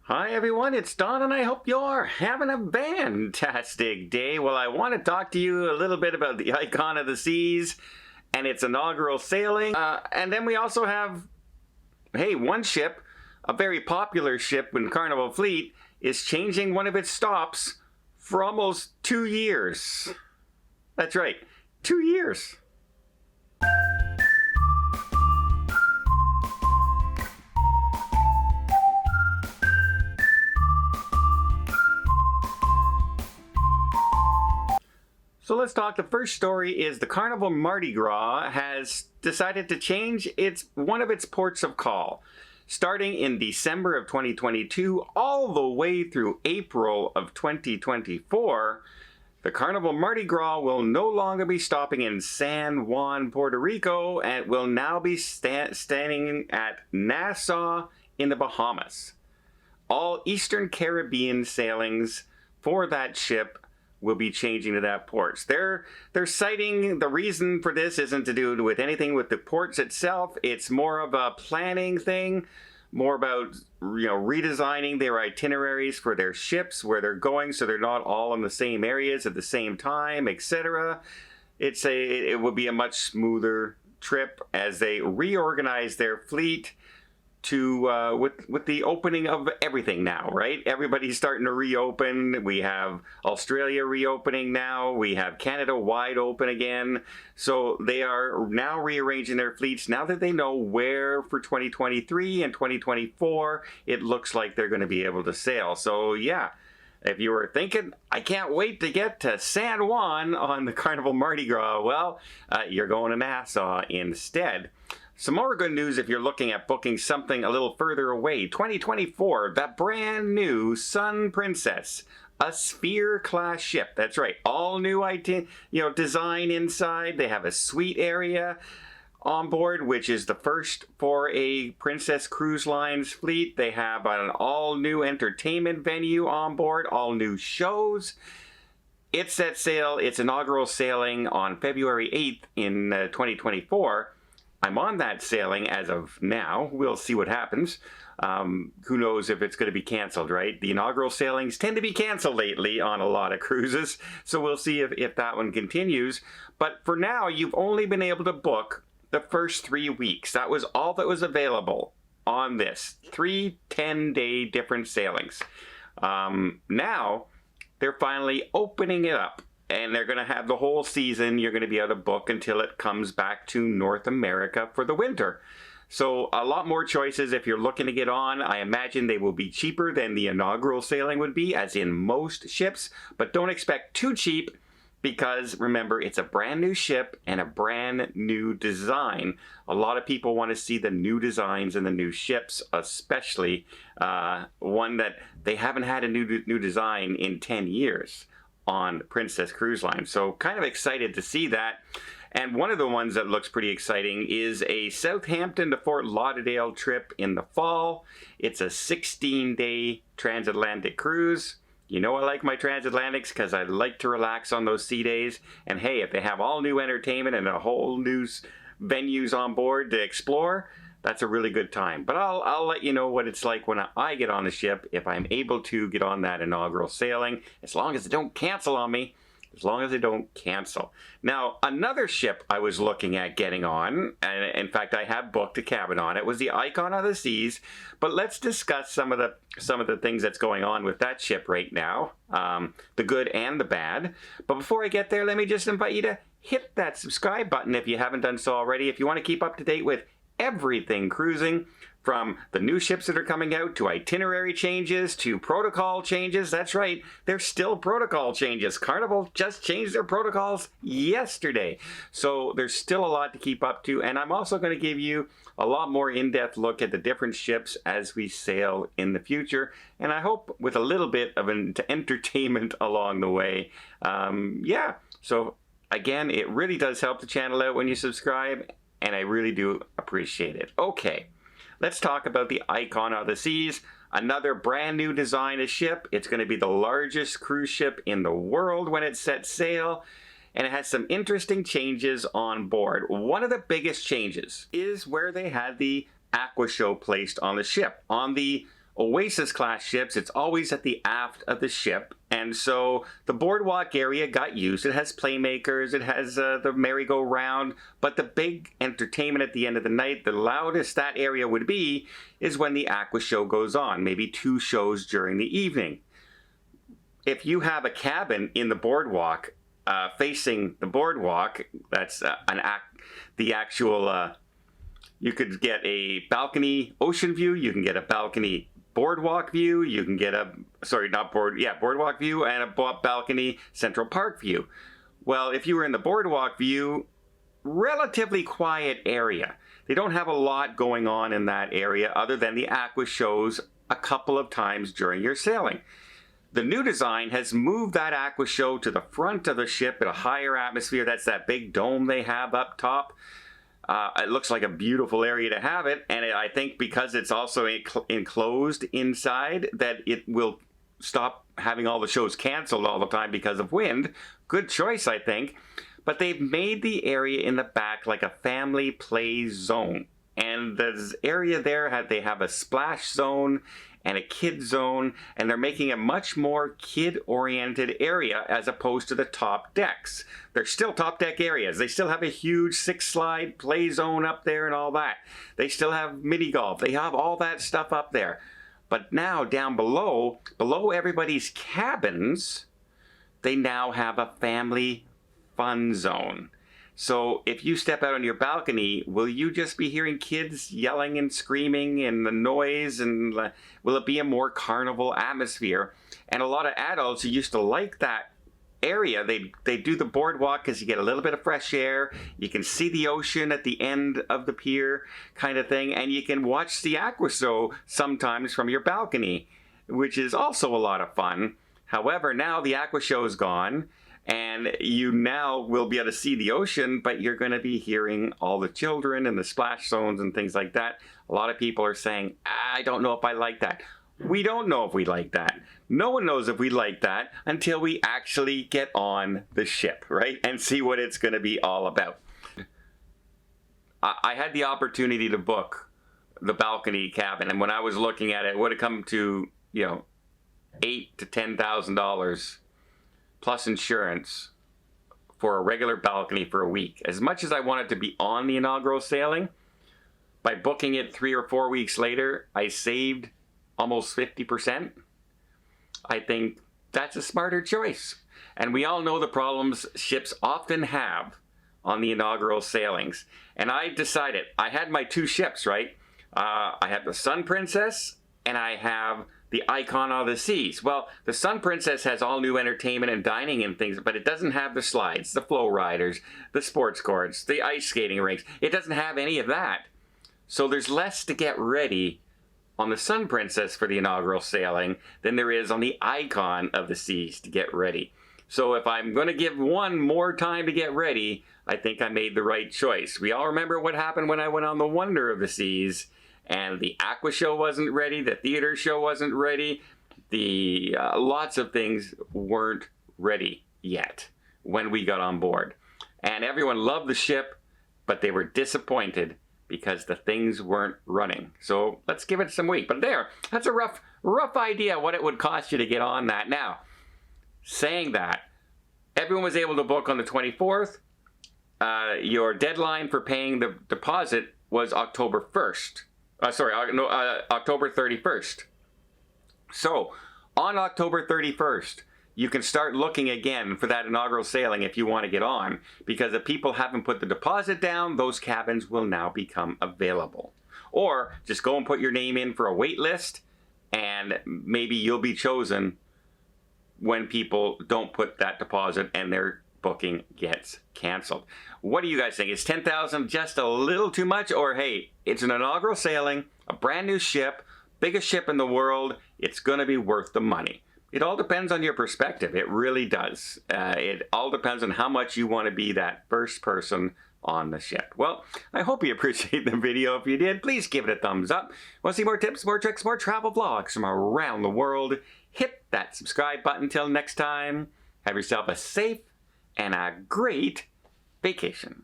Hi everyone, it's Don and I hope you're having a fantastic day. Well, I want to talk to you a little bit about the Icon of the Seas and its inaugural sailing. And then we also have, one ship, a very popular ship in Carnival Fleet, is changing one of its stops for almost 2 years. That's right, 2 years. So let's talk. The first story is the Carnival Mardi Gras has decided to change one of its ports of call. Starting in December of 2022 all the way through April of 2024, the Carnival Mardi Gras will no longer be stopping in San Juan, Puerto Rico, and will now be standing at Nassau in the Bahamas. All Eastern Caribbean sailings for that ship will be changing to that port. They're citing the reason for this isn't to do with anything with the ports itself. It's more of a planning thing, more about redesigning their itineraries for their ships, where they're going, so they're not all in the same areas at the same time, etc. It will be a much smoother trip as they reorganize their fleet to with the opening of everything now, right? Everybody's starting to reopen. We have Australia reopening now. We have Canada wide open again. So they are now rearranging their fleets now that they know where for 2023 and 2024 it looks like they're going to be able to sail. So yeah, if you were thinking, I can't wait to get to San Juan on the Carnival Mardi Gras, well, you're going to Nassau instead. Some more good news if you're looking at booking something a little further away. 2024, that brand new Sun Princess, a Sphere class ship. That's right, all new design inside. They have a suite area on board, which is the first for a Princess Cruise Lines fleet. They have an all new entertainment venue on board, all new shows. It's set sail, its inaugural sailing on February 8th in 2024. I'm on that sailing as of now. We'll see what happens. Who knows if it's going to be canceled, right? The inaugural sailings tend to be canceled lately on a lot of cruises, so we'll see if that one continues. But for now, you've only been able to book the first 3 weeks. That was all that was available on this. 3 10-day different sailings. Now, they're finally opening it up. And they're going to have the whole season. You're going to be able to book until it comes back to North America for the winter. So a lot more choices if you're looking to get on. I imagine they will be cheaper than the inaugural sailing would be, as in most ships. But don't expect too cheap because, remember, it's a brand new ship and a brand new design. A lot of people want to see the new designs and the new ships, especially one that they haven't had a new design in 10 years. On Princess Cruise Line. So kind of excited to see that. And one of the ones that looks pretty exciting is a Southampton to Fort Lauderdale trip in the fall. It's a 16-day transatlantic cruise. You know I like my transatlantics because I like to relax on those sea days. And hey, if they have all new entertainment and a whole new venues on board to explore, that's a really good time. But I'll let you know what it's like when I get on the ship, if I'm able to get on that inaugural sailing, as long as they don't cancel on me. As long as they don't cancel. Now, another ship I was looking at getting on, and in fact I have booked a cabin on it, was the Icon of the Seas. But let's discuss some of the things that's going on with that ship right now, the good and the bad. But before I get there, let me just invite you to hit that subscribe button if you haven't done so already. If you want to keep up to date with everything cruising, from the new ships that are coming out to itinerary changes to protocol changes. That's right, there's still protocol changes. Carnival just changed their protocols yesterday. So there's still a lot to keep up to, and I'm also going to give you a lot more in-depth look at the different ships as we sail in the future, and I hope with a little bit of entertainment along the way. So again, it really does help the channel out when you subscribe, and I really do appreciate it. Okay, let's talk about the Icon of the Seas, another brand new design of ship. It's going to be the largest cruise ship in the world when it sets sail, and it has some interesting changes on board. One of the biggest changes is where they had the aqua show placed on the ship, on the Oasis class ships, it's always at the aft of the ship, and so the boardwalk area got used. It has playmakers, it has the merry-go-round, but the big entertainment at the end of the night, the loudest that area would be, is when the Aqua Show goes on, maybe 2 shows during the evening. If you have a cabin in the boardwalk, facing the boardwalk, that's the actual, you could get a balcony ocean view, you can get a balcony boardwalk view, you can get a, boardwalk view and a balcony Central Park view. Well, if you were in the boardwalk view, relatively quiet area. They don't have a lot going on in that area other than the Aqua shows a couple of times during your sailing. The new design has moved that Aqua show to the front of the ship at a higher atmosphere. That's that big dome they have up top. It looks like a beautiful area to have it, and I think because it's also enclosed inside, that it will stop having all the shows canceled all the time because of wind. Good choice, I think. But they've made the area in the back like a family play zone. And the area there, they have a splash zone and a kid zone, and they're making a much more kid-oriented area as opposed to the top decks. They're still top deck areas. They still have a huge 6-slide play zone up there and all that. They still have mini golf. They have all that stuff up there. But now down below everybody's cabins, they now have a family fun zone. So if you step out on your balcony, will you just be hearing kids yelling and screaming and the noise, and will it be a more carnival atmosphere? And a lot of adults who used to like that area, they do the boardwalk because you get a little bit of fresh air, you can see the ocean at the end of the pier kind of thing, and you can watch the Aqua Show sometimes from your balcony, which is also a lot of fun. However, now the Aqua Show is gone, and you now will be able to see the ocean, but you're going to be hearing all the children and the splash zones and things like that. A lot of people are saying, I don't know if I like that. We don't know if we like that. No one knows if we like that until we actually get on the ship, right? And see what it's going to be all about. I had the opportunity to book the balcony cabin, and when I was looking at it, it would have come to, $8,000 to $10,000 plus insurance for a regular balcony for a week. As much as I wanted to be on the inaugural sailing, by booking it 3 or 4 weeks later, I saved almost 50%. I think that's a smarter choice. And we all know the problems ships often have on the inaugural sailings. And I decided, I had my 2 ships, right? I have the Sun Princess and I have the Icon of the Seas. Well, the Sun Princess has all new entertainment and dining and things, but it doesn't have the slides, the flow riders, the sports courts, the ice skating rinks. It doesn't have any of that. So there's less to get ready on the Sun Princess for the inaugural sailing than there is on the Icon of the Seas to get ready. So if I'm going to give one more time to get ready, I think I made the right choice. We all remember what happened when I went on the Wonder of the Seas, and the Aqua Show wasn't ready, the theater show wasn't ready, the lots of things weren't ready yet when we got on board. And everyone loved the ship, but they were disappointed because the things weren't running. So let's give it some week. But that's a rough idea what it would cost you to get on that. Now, saying that, everyone was able to book on the 24th. Your deadline for paying the deposit was October 1st. October 31st. So, on October 31st, you can start looking again for that inaugural sailing if you want to get on, because if people haven't put the deposit down, those cabins will now become available. Or just go and put your name in for a wait list, and maybe you'll be chosen when people don't put that deposit and their booking gets canceled. What do you guys think? Is $10,000 just a little too much? Or hey, it's an inaugural sailing, a brand new ship, biggest ship in the world, it's going to be worth the money. It all depends on your perspective. It really does. It all depends on how much you want to be that first person on the ship. Well, I hope you appreciate the video. If you did, please give it a thumbs up. Want to see more tips, more tricks, more travel vlogs from around the world? Hit that subscribe button. Till next time, have yourself a safe and a great vacation.